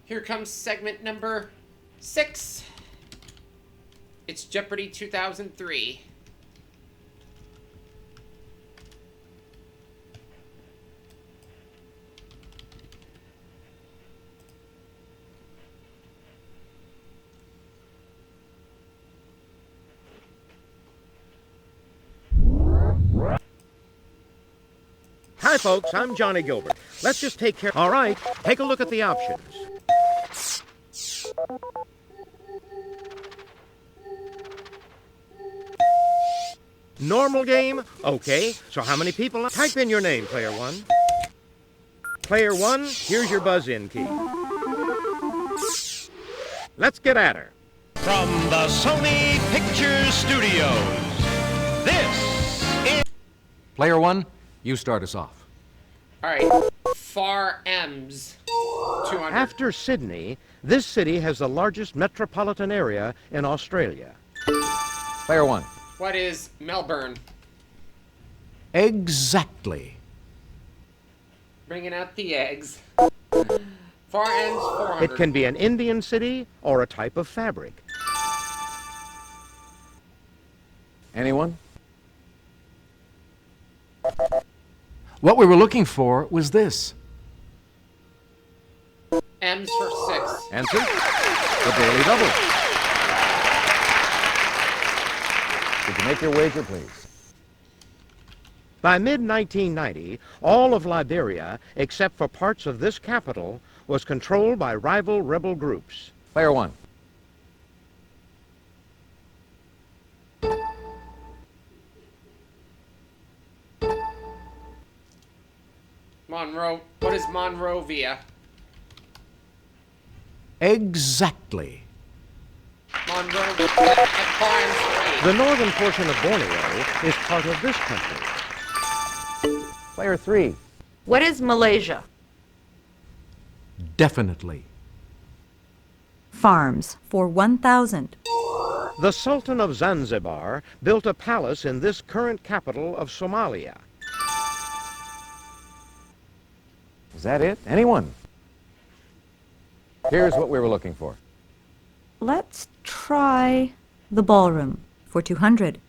Here comes segment number 6. It's Jeopardy 2003. Hi, folks. I'm Johnny Gilbert. Let's just take care. All right. Take a look at the options. Normal game? Okay. So how many people? Type in your name, player one. Player one, here's your buzz-in key. Let's get at her. From the Sony Pictures Studios, this is... Player one, you start us off. All right. Far M's 200. After Sydney, this city has the largest metropolitan area in Australia. Player one. What is Melbourne? Exactly. Bringing out the eggs. Far M's 400. It can be an Indian city or a type of fabric. Anyone? What we were looking for was this. M's for 6. Answer? The Daily Double. Would you make your wager, please? By mid-1990, all of Liberia, except for parts of this capital, was controlled by rival rebel groups. Player one. Monroe. What is Monrovia? Exactly. Monrovia. Far M's 8. The northern portion of Borneo is part of this country. Player three. What is Malaysia? Definitely. Farms for 1,000. The Sultan of Zanzibar built a palace in this current capital of Somalia. Is that it? Anyone? Here's what we were looking for. Let's try the ballroom for 200.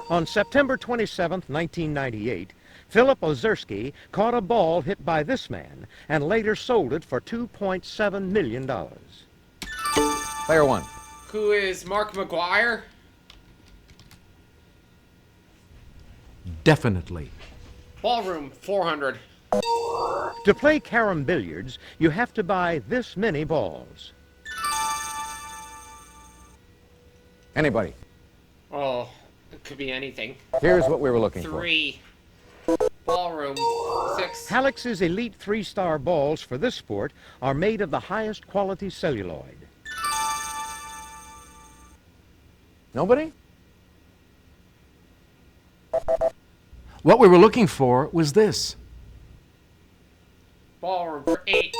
On September 27, 1998, Philip Ozerski caught a ball hit by this man and later sold it for $2.7 million. Player one. Who is Mark McGuire? Definitely. Ballroom 400. To play carom billiards, you have to buy this many balls. Anybody? Oh, it could be anything. Here's what we were looking for. 3. Ballroom 6. Halix's elite 3-star balls for this sport are made of the highest quality celluloid. Nobody? What we were looking for was this. Ballroom for 8.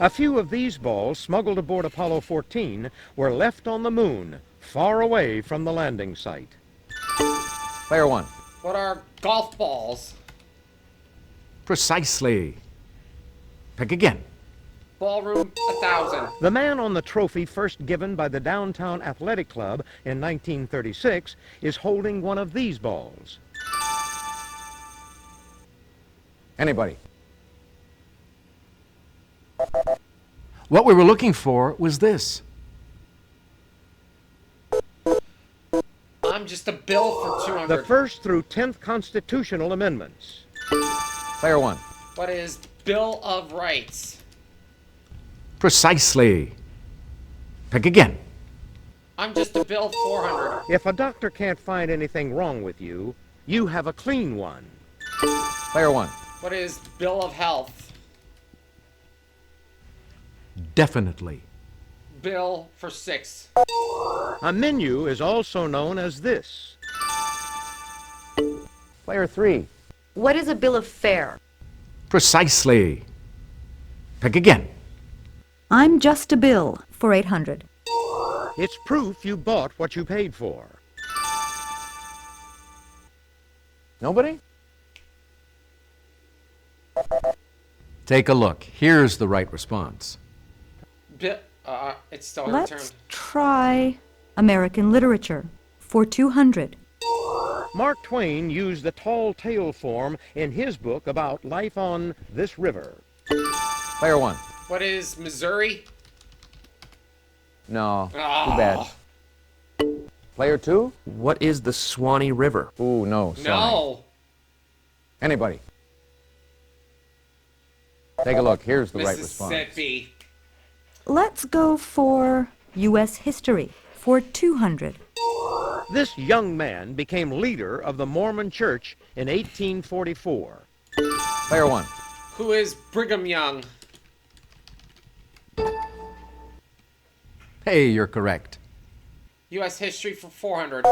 A few of these balls smuggled aboard Apollo 14 were left on the moon, far away from the landing site. Player one. What are golf balls? Precisely. Pick again. Ballroom 1,000. The man on the trophy first given by the Downtown Athletic Club in 1936 is holding one of these balls. Anybody? What we were looking for was this. I'm just a bill for 200. The first through 10th constitutional amendments. Player one. What is Bill of Rights? Precisely. Pick again. I'm just a bill 400. If a doctor can't find anything wrong with you, you have a clean one. Player one. What is Bill of Health? Definitely. Bill for 6. A menu is also known as this. Player three. What is a bill of fare? Precisely. Pick again. I'm just a bill for 800. It's proof you bought what you paid for. Nobody? Take a look. Here's the right response. It's still her turn. Let's try American literature for 200. Mark Twain used the tall tale form in his book about life on this river. Player 1. What is Missouri? No. Too Oh. bad. Player 2? What is the Swanee River? Ooh, no. Sorry. No. Anybody? Take a look. Here's the right response. Mississippi. Let's go for U.S. history for 200. This young man became leader of the Mormon Church in 1844. Player 1. Who is Brigham Young? Hey, you're correct. U.S. history for 400.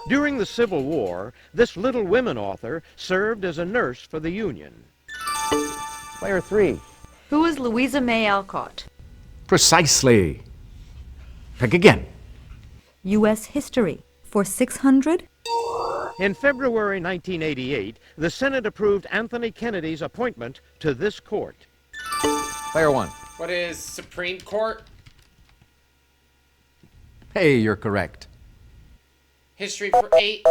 During the Civil War, this Little Women author served as a nurse for the Union. Player 3. Who is Louisa May Alcott? Precisely. Pick again. U.S. history for 600. In February 1988, the Senate approved Anthony Kennedy's appointment to this court. Player 1. What is Supreme Court? Hey, you're correct. History for 8.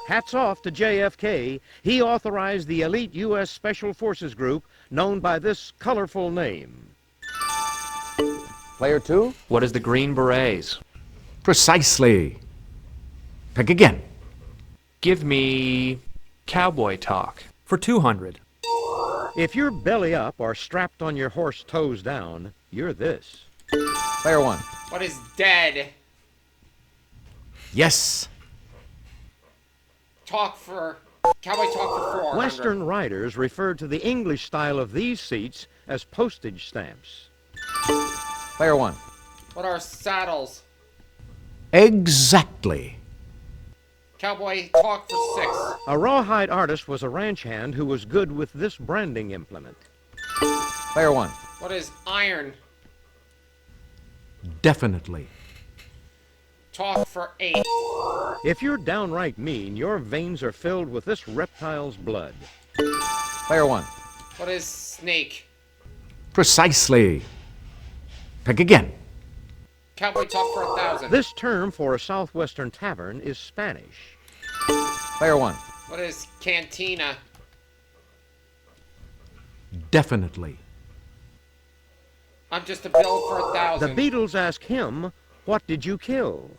Hats off to JFK. He authorized the elite U.S. Special Forces group known by this colorful name. Player 2. What is the Green Berets? Precisely. Pick again. Give me Cowboy Talk for 200. If you're belly up or strapped on your horse toes down, you're this. Player 1. What is dead? Yes. Cowboy Talk for 400. Western writers referred to the English style of these seats as postage stamps. Player 1. What are saddles? Exactly. Cowboy Talk for 6. A rawhide artist was a ranch hand who was good with this branding implement. Player 1. What is iron? Definitely. Talk for 8. If you're downright mean, your veins are filled with this reptile's blood. Player 1. What is snake? Precisely. Pick again. Cowboy Talk for 1,000. This term for a southwestern tavern is Spanish. Player 1. What is cantina? Definitely. I'm just a bill for The 1,000. Beatles ask him, "What did you kill?"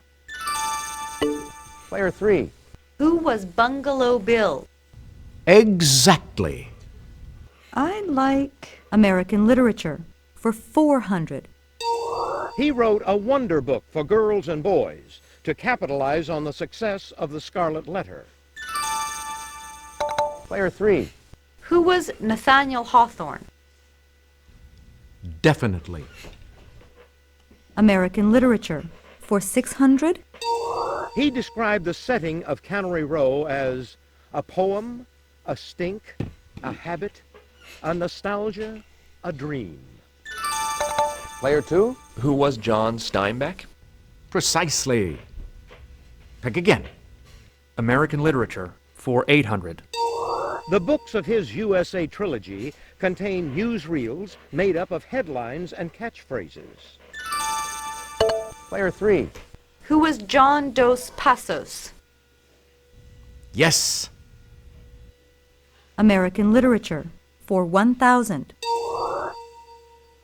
Player 3. Who was Bungalow Bill? Exactly. I like American literature for 400. He wrote a wonder book for girls and boys to capitalize on the success of the Scarlet Letter. Player 3. Who was Nathaniel Hawthorne? Definitely. American literature for 600. He described the setting of Cannery Row as a poem, a stink, a habit, a nostalgia, a dream. Player 2. Who was John Steinbeck? Precisely. Pick again. American literature for 800. The books of his USA trilogy contain newsreels made up of headlines and catchphrases. Player 3. Who was John Dos Passos? Yes. American literature for 1,000.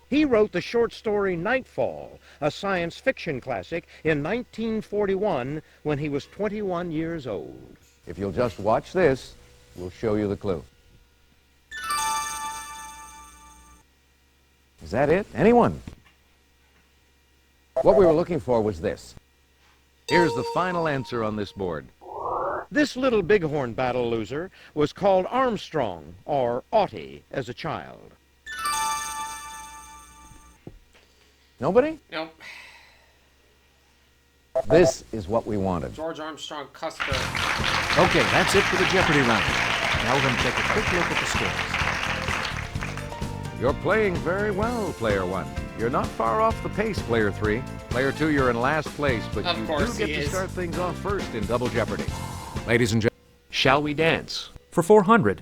He wrote the short story Nightfall, a science fiction classic, in 1941 when he was 21 years old. If you'll just watch this, we'll show you the clue. Is that it? Anyone? What we were looking for was this. Here's the final answer on this board. This little bighorn battle loser was called Armstrong, or Autty, as a child. Nobody? Nope. This is what we wanted. George Armstrong Custer. Okay, that's it for the Jeopardy round. Now we're going to take a quick look at the scores. You're playing very well, Player 1. You're not far off the pace, Player 3. Player 2, you're in last place, but Of you course do get he to is. start things off first in Double Jeopardy. Ladies and gentlemen, Shall we dance for 400?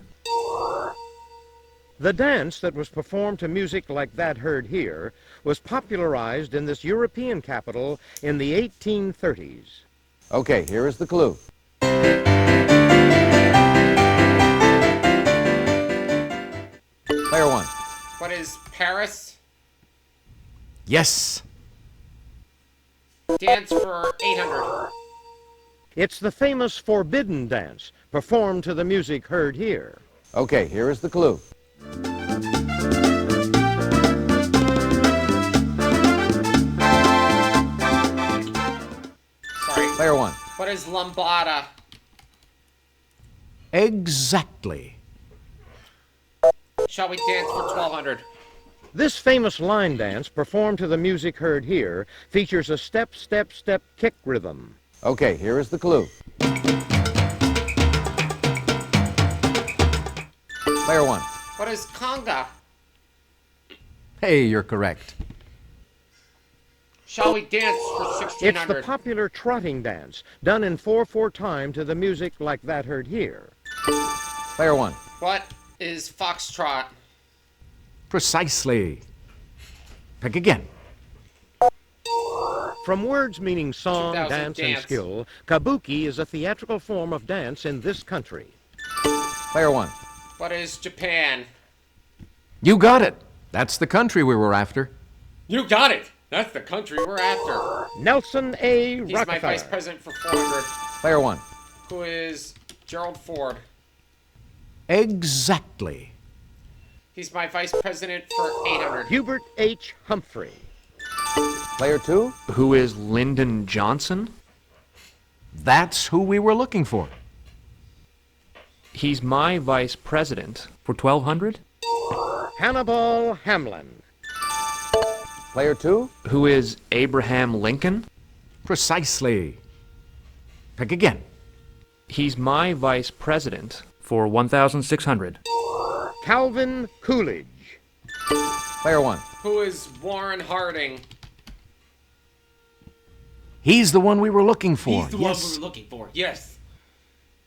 The dance that was performed to music like that heard here was popularized in this European capital in the 1830s. Okay, here is the clue. Player one. What is Paris? Yes. Dance for 800. It's the famous forbidden dance performed to the music heard here. Okay, here is the clue. Sorry. Player one. What is lambada? Exactly. Shall we dance for 1200? This famous line dance performed to the music heard here features a step, step, step kick rhythm. Okay, here is the clue. Player one. What is conga? Hey, you're correct. Shall we dance for It's the 1600? popular trotting dance done in 4/4 time to the music like that heard here. Player one. What is foxtrot? Precisely. Pick again. From words meaning song, 2000 dance, and dance. skill, kabuki is a theatrical form of dance in this country. Player one. What is Japan? You got it. That's the country we were after. You got it! That's the country we're after. Nelson A. He's my vice Rockefeller. president for 400. Player one. Who is Gerald Ford? Exactly. He's my vice president for 800. Hubert H. Humphrey. Player two. Who is Lyndon Johnson? That's who we were looking for. He's my vice president for 1200. Hannibal Hamlin. Player two. Who is Abraham Lincoln? Precisely. Pick again. He's my vice president for 1600. Calvin Coolidge. Player one. Who is Warren Harding? He's the one we were looking for. He's the one we were looking for. Yes.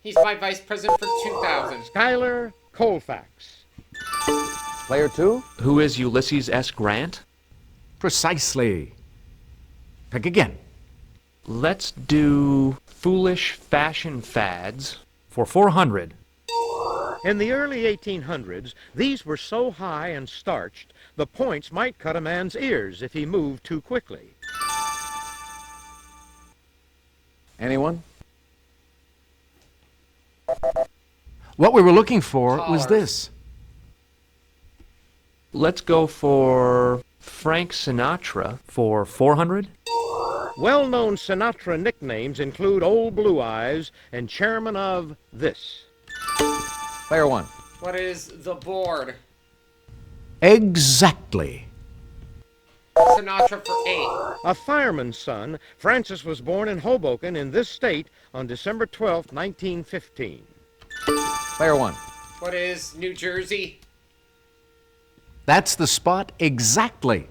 He's my vice president for 2000. Schuyler Colfax. Player two. Who is Ulysses S. Grant? Precisely. Pick again. Let's do foolish fashion fads for 400. In the early 1800s, these were so high and starched, the points might cut a man's ears if he moved too quickly. Anyone? What we were looking for was Collars. this. Let's go for Frank Sinatra for 400. Well-known Sinatra nicknames include Old Blue Eyes and chairman of this. Player one. What is the board? Exactly. Sinatra for 8. A fireman's son, Francis was born in Hoboken in this state on December 12, 1915. Player one. What is New Jersey? That's the spot exactly.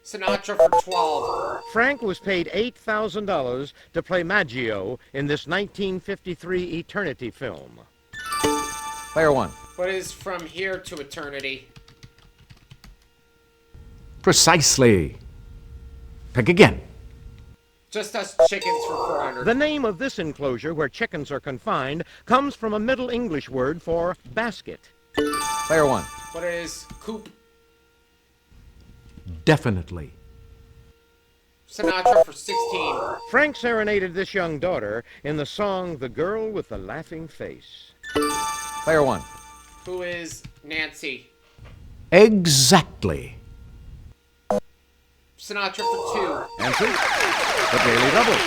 Sinatra for 12. Frank was paid $8,000 to play Maggio in this 1953 Eternity film. Player one. What is From Here to Eternity? Precisely. Pick again. Just Us Chickens for 400. The name of this enclosure where chickens are confined comes from a Middle English word for basket. Player one. What is Coop? Definitely. Sinatra for 16. Frank serenaded this young daughter in the song The Girl with the Laughing Face. Player one. Who is Nancy? Exactly. Sinatra for 2. Answer? The Daily Double.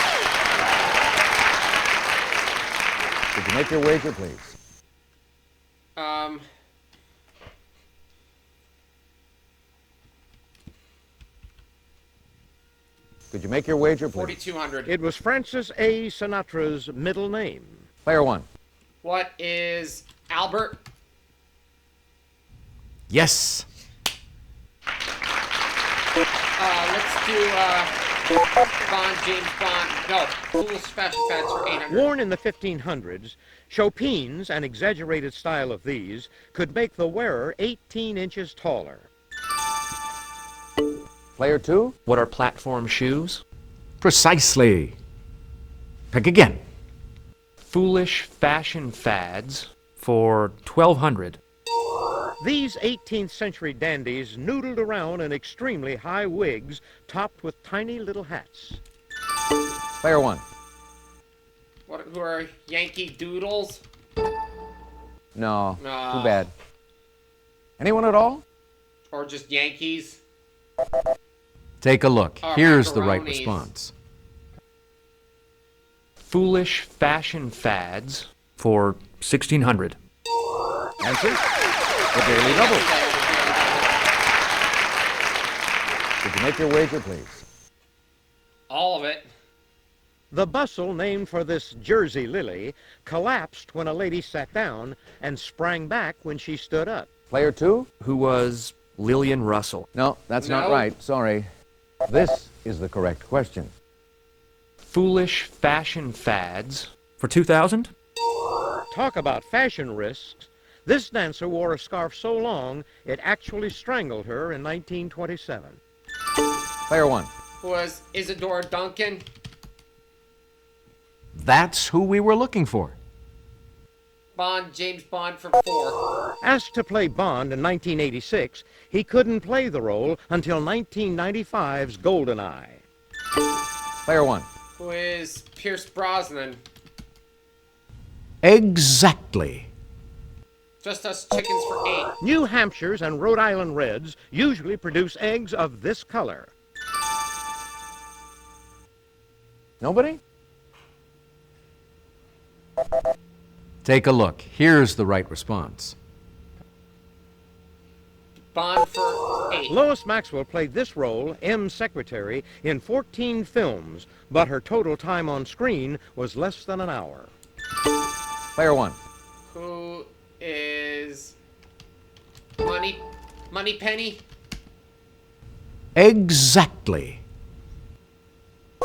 Could you make your wager, please? Could you make your wager, please? 4,200. It was Francis A. Sinatra's middle name. Player one. What is Albert? Yes. Let's do Bond, James Bond. No, foolish fashion fads for 800. Worn in the 1500s, Chopin's, an exaggerated style of these, could make the wearer 18 inches taller. Player 2? What are platform shoes? Precisely. Pick again. Foolish fashion fads for 1200. These 18th century dandies noodled around in extremely high wigs topped with tiny little hats. Player 1? Who are Yankee Doodles? No. No. Too bad. Anyone at all? Or just Yankees? Take a look. Oh, Here's the right macaronis. response. Foolish fashion fads for 1600. Answer? The Daily Double. Did you make your wager, please? All of it. The bustle named for this Jersey lily collapsed when a lady sat down and sprang back when she stood up. Player 2? Who was Lillian Russell? No, that's not No. right. Sorry. This is the correct question. Foolish fashion fads for 2000. Talk about fashion risks. This dancer wore a scarf so long it actually strangled her in 1927. Player 1? Who was Isadora Duncan? That's who we were looking for. Bond, James Bond for 4. Asked to play Bond in 1986, he couldn't play the role until 1995's GoldenEye. Player 1? Who is Pierce Brosnan? Exactly. Just Us Chickens for 8. New Hampshires and Rhode Island Reds usually produce eggs of this color. Nobody? Take a look. Here's the right response. Bond for 8. Lois Maxwell played this role, M's secretary, in 14 films, but her total time on screen was less than an hour. Player 1? Who is Money Penny? Exactly.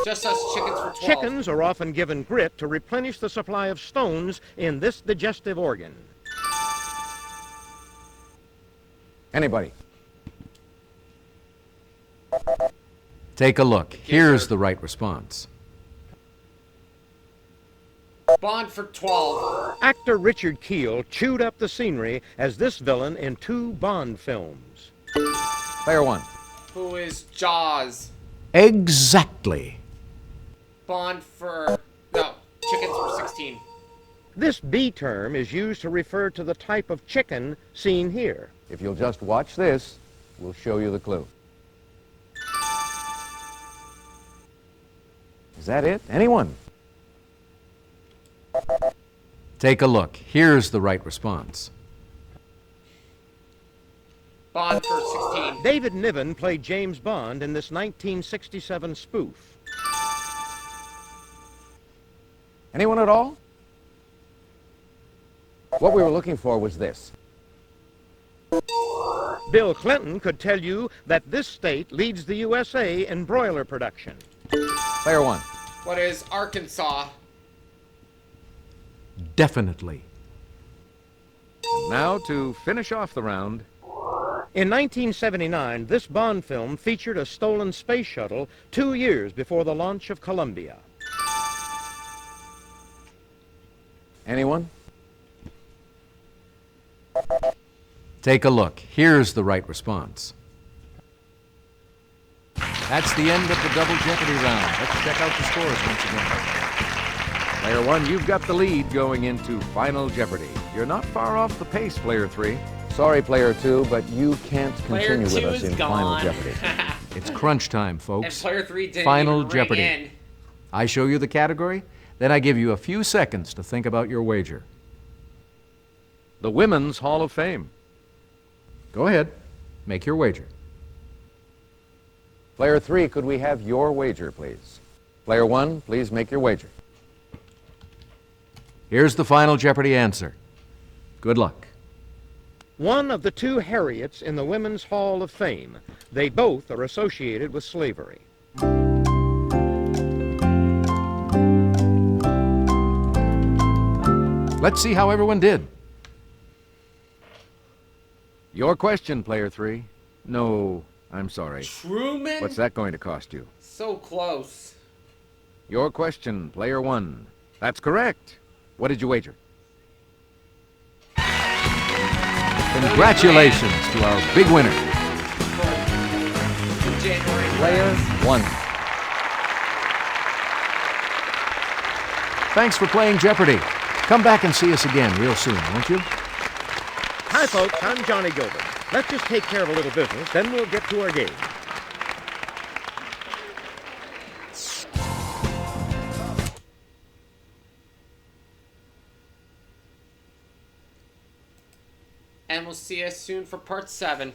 Just Us Chickens for 12. Chickens are often given grit to replenish the supply of stones in this digestive organ. Anybody? Take a look. Here's the right response. Bond for 12. Actor Richard Keel chewed up the scenery as this villain in 2 Bond films. Player 1? Who is Jaws? Exactly. Bond for... No, Chickens for 16. This B term is used to refer to the type of chicken seen here. If you'll just watch this, we'll show you the clue. Is that it? Anyone? Take a look. Here's the right response. Bond for 16. David Niven played James Bond in this 1967 spoof. Anyone at all? What we were looking for was this. Bill Clinton could tell you that this state leads the USA in broiler production. Player 1? What is Arkansas? Definitely. And now to finish off the round. In 1979, this Bond film featured a stolen space shuttle 2 years before the launch of Columbia. Anyone? Take a look. Here's the right response. That's the end of the Double Jeopardy round. Let's check out the scores once again. Player 1, you've got the lead going into Final Jeopardy. You're not far off the pace, Player 3. Sorry, Player 2, but you can't Player continue with 2 us is in Final gone. Jeopardy. It's crunch time, And folks. Player 3 didn't Final even ring Jeopardy. in. I show you the category, then I give you a few seconds to think about your wager. The Women's Hall of Fame. Go ahead. Make your wager. Player 3, could we have your wager, please? Player 1, please make your wager. Here's the Final Jeopardy answer. Good luck. One of the 2 Harriets in the Women's Hall of Fame. They both are associated with slavery. Let's see how everyone did. Your question, player 3. No, I'm sorry. Truman? What's that going to cost you? So close. Your question, player 1. That's correct. What did you wager? Congratulations to our big winner. January. Player 1. Thanks for playing Jeopardy! Come back and see us again real soon, won't you? Hi, folks. I'm Johnny Gilbert. Let's just take care of a little business, then we'll get to our game. And we'll see you soon for part 7.